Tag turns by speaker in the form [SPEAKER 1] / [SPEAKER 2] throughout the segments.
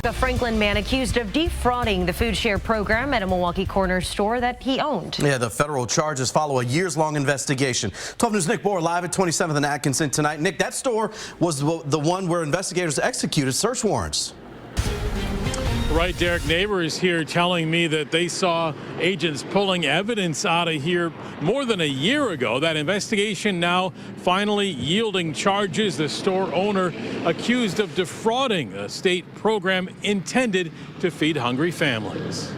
[SPEAKER 1] A Franklin man accused of defrauding the food share program at a Milwaukee corner store that he owned.
[SPEAKER 2] Yeah, the federal charges follow a years-long investigation. 12 News' Nick Bohr live at 27th and Atkinson tonight. Nick, that store was the one where investigators executed search warrants.
[SPEAKER 3] Right, Derek. Neighbors here telling me that they saw agents pulling evidence out of here more than a year ago. That investigation now finally yielding charges. The store owner accused of defrauding a state program intended to feed hungry families.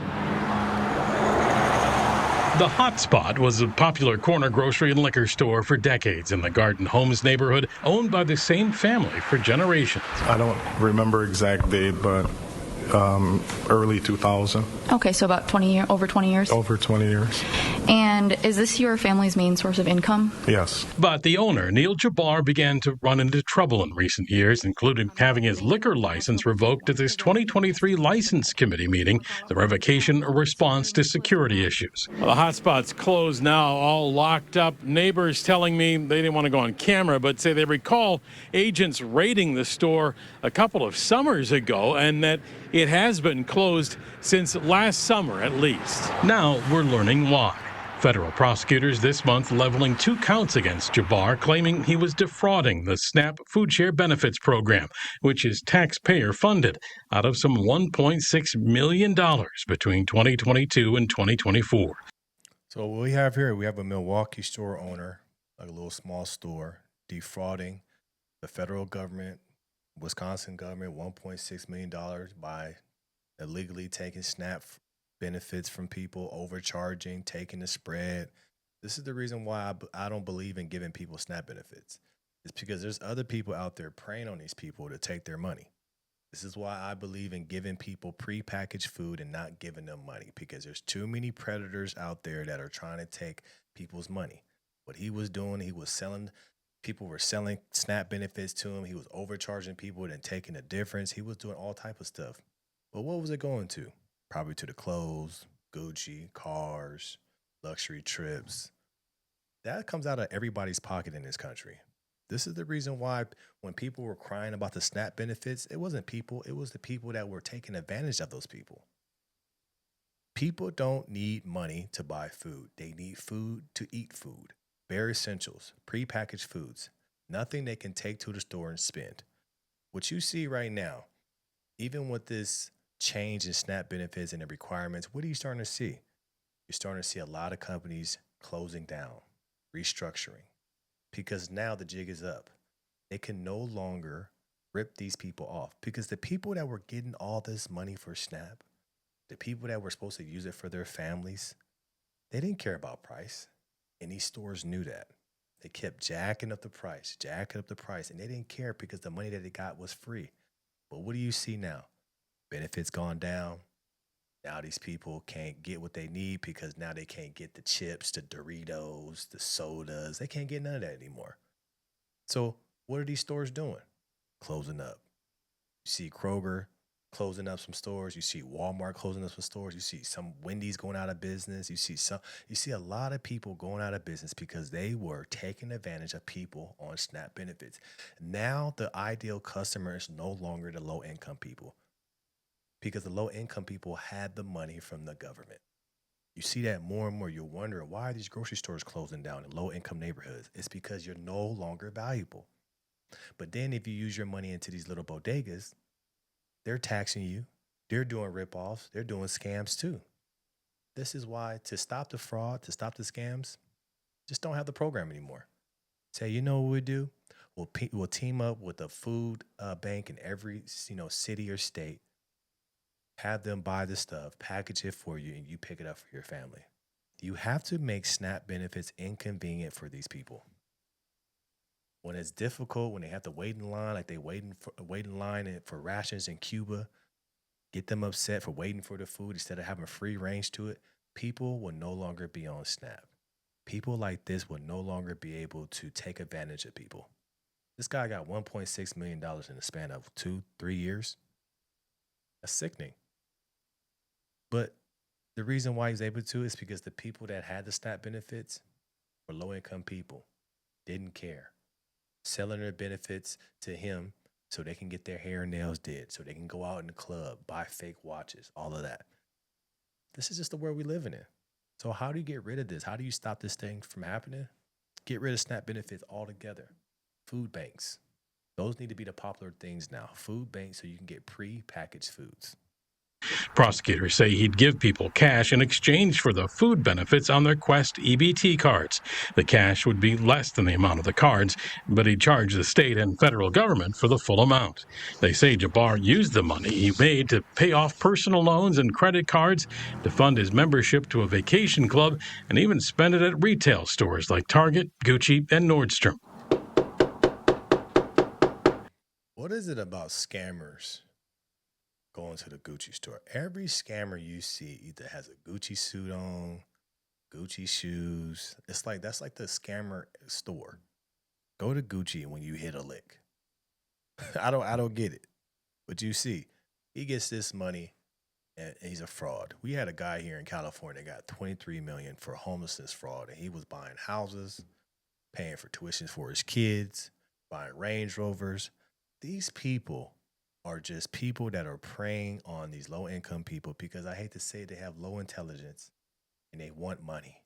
[SPEAKER 3] The Hot Spot was a popular corner grocery and liquor store for decades in the Garden Homes neighborhood, owned by the same family for generations.
[SPEAKER 4] I don't remember exact date, but early 2000.
[SPEAKER 5] Okay, so about 20 years, over 20 years?
[SPEAKER 4] Over 20 years.
[SPEAKER 5] And is this your family's main source of income?
[SPEAKER 4] Yes.
[SPEAKER 3] But the owner, Neil Jabbar, began to run into trouble in recent years, including having his liquor license revoked at this 2023 License Committee meeting, the revocation a response to security issues. Well, the hotspot's closed now, all locked up. Neighbors telling me they didn't want to go on camera, but say they recall agents raiding the store a couple of summers ago, and that it has been closed since last summer at least. Now we're learning why. Federal prosecutors this month leveling 2 counts against Jabbar, claiming he was defrauding the SNAP Food Share Benefits Program, which is taxpayer funded, out of some $1.6 million between 2022 and 2024.
[SPEAKER 6] So what we have here, we have a Milwaukee store owner, like a little small store, defrauding the federal government, Wisconsin government, $1.6 million by illegally taking SNAP benefits from people, overcharging, taking the spread. This is the reason why I don't believe in giving people SNAP benefits. It's because there's other people out there preying on these people to take their money. This is why I believe in giving people prepackaged food and not giving them money, because there's too many predators out there that are trying to take people's money. What he was doing, he was selling. People were selling SNAP benefits to him. He was overcharging people and taking the difference. He was doing all type of stuff. But what was it going to? Probably to the clothes, Gucci, cars, luxury trips. That comes out of everybody's pocket in this country. This is the reason why when people were crying about the SNAP benefits, it wasn't people, it was the people that were taking advantage of those people. People don't need money to buy food. They need food to eat food. Bare essentials, prepackaged foods, nothing they can take to the store and spend. What you see right now, even with this change in SNAP benefits and the requirements, what are you starting to see? You're starting to see a lot of companies closing down, restructuring, because now the jig is up. They can no longer rip these people off, because the people that were getting all this money for SNAP, the people that were supposed to use it for their families, they didn't care about price. And these stores knew that. They kept jacking up the price, and they didn't care because the money that they got was free. But what do you see now? Benefits gone down. Now these people can't get what they need because now they can't get the chips, the Doritos, the sodas. They can't get none of that anymore. So what are these stores doing? Closing up. You see Kroger closing up some stores. You see Walmart closing up some stores. You see some Wendy's going out of business. You see a lot of people going out of business because they were taking advantage of people on SNAP benefits. Now the ideal customer is no longer the low income people, because the low income people had the money from the government. You see that more and more. You wonder, why are these grocery stores closing down in low income neighborhoods? It's because you're no longer valuable. But then if you use your money into these little bodegas, they're taxing you. They're doing ripoffs. They're doing scams too. This is why, to stop the fraud, to stop the scams, just don't have the program anymore. Say, you know what we do? We'll team up with a food bank in every city or state. Have them buy the stuff, package it for you, and you pick it up for your family. You have to make SNAP benefits inconvenient for these people. When it's difficult, when they have to wait in line, like they wait in line for rations in Cuba, get them upset for waiting for the food instead of having free range to it, people will no longer be on SNAP. People like this will no longer be able to take advantage of people. This guy got $1.6 million in the span of 2-3 years. That's sickening. But the reason why he's able to is because the people that had the SNAP benefits were low-income people, didn't care. Selling their benefits to him so they can get their hair and nails did, so they can go out in the club, buy fake watches, all of that. This is just the world we live in. So how do you get rid of this? How do you stop this thing from happening? Get rid of SNAP benefits altogether. Food banks. Those need to be the popular things now. Food banks so you can get pre-packaged foods.
[SPEAKER 3] Prosecutors say he'd give people cash in exchange for the food benefits on their Quest EBT cards. The cash would be less than the amount of the cards, but he'd charge the state and federal government for the full amount. They say Jabbar used the money he made to pay off personal loans and credit cards, to fund his membership to a vacation club, and even spend it at retail stores like Target, Gucci, and Nordstrom.
[SPEAKER 6] What is it about scammers going to the Gucci store? Every scammer you see either has a Gucci suit on, Gucci shoes. It's like that's like the scammer store. Go to Gucci when you hit a lick. I don't get it. But you see, he gets this money and he's a fraud. We had a guy here in California that got $23 million for homelessness fraud, and he was buying houses, paying for tuitions for his kids, buying Range Rovers. These people are just people that are preying on these low-income people because I hate to say they have low intelligence and they want money.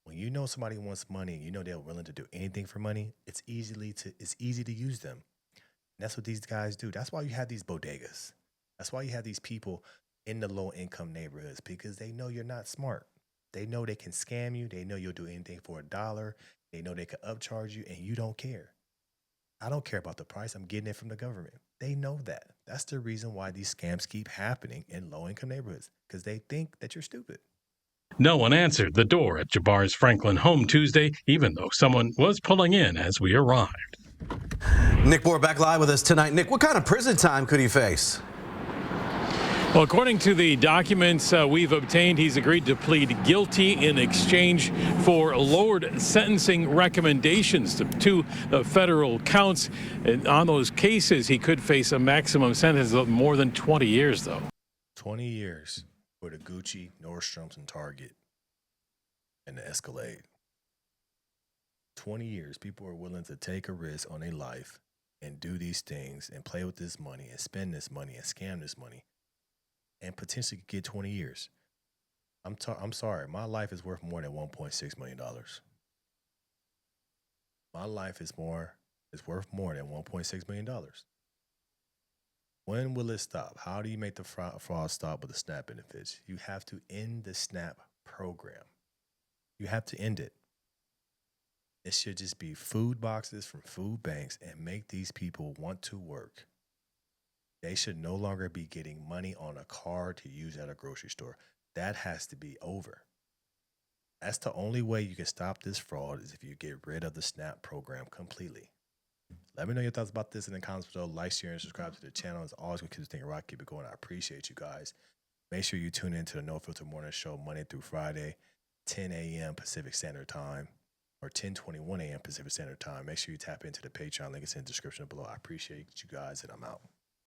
[SPEAKER 6] When you know somebody wants money and you know they're willing to do anything for money, it's easy to use them. And that's what these guys do. That's why you have these bodegas. That's why you have these people in the low-income neighborhoods, because they know you're not smart. They know they can scam you. They know you'll do anything for $1. They know they can upcharge you, and you don't care. I don't care about the price. I'm getting it from the government. They know that. That's the reason why these scams keep happening in low-income neighborhoods, because they think that you're stupid.
[SPEAKER 3] No one answered the door at Jabbar's Franklin home Tuesday, even though someone was pulling in as we arrived.
[SPEAKER 2] Nick Moore back live with us tonight. Nick, what kind of prison time could he face?
[SPEAKER 3] Well, according to the documents we've obtained, he's agreed to plead guilty in exchange for lowered sentencing recommendations to 2 federal counts. And on those cases, he could face a maximum sentence of more than 20 years, though.
[SPEAKER 6] 20 years for the Gucci, Nordstroms, and Target, and the Escalade. 20 years, people are willing to take a risk on their life and do these things and play with this money and spend this money and scam this money and potentially get 20 years. I'm sorry, my life is worth more than $1.6 million. My life is worth more than $1.6 million. When will it stop? How do you make the fraud stop with the SNAP benefits? You have to end the SNAP program. You have to end it. It should just be food boxes from food banks and make these people want to work. They should no longer be getting money on a card to use at a grocery store. That has to be over. That's the only way you can stop this fraud, is if you get rid of the SNAP program completely. Let me know your thoughts about this in the comments below. Like, share, and subscribe to the channel. It's always going to keep this thing rock, keep it going. I appreciate you guys. Make sure you tune in to the No Filter Morning Show Monday through Friday, 10 a.m. Pacific Standard Time, or 10:21 a.m. Pacific Standard Time. Make sure you tap into the Patreon. Link is in the description below. I appreciate you guys, and I'm out.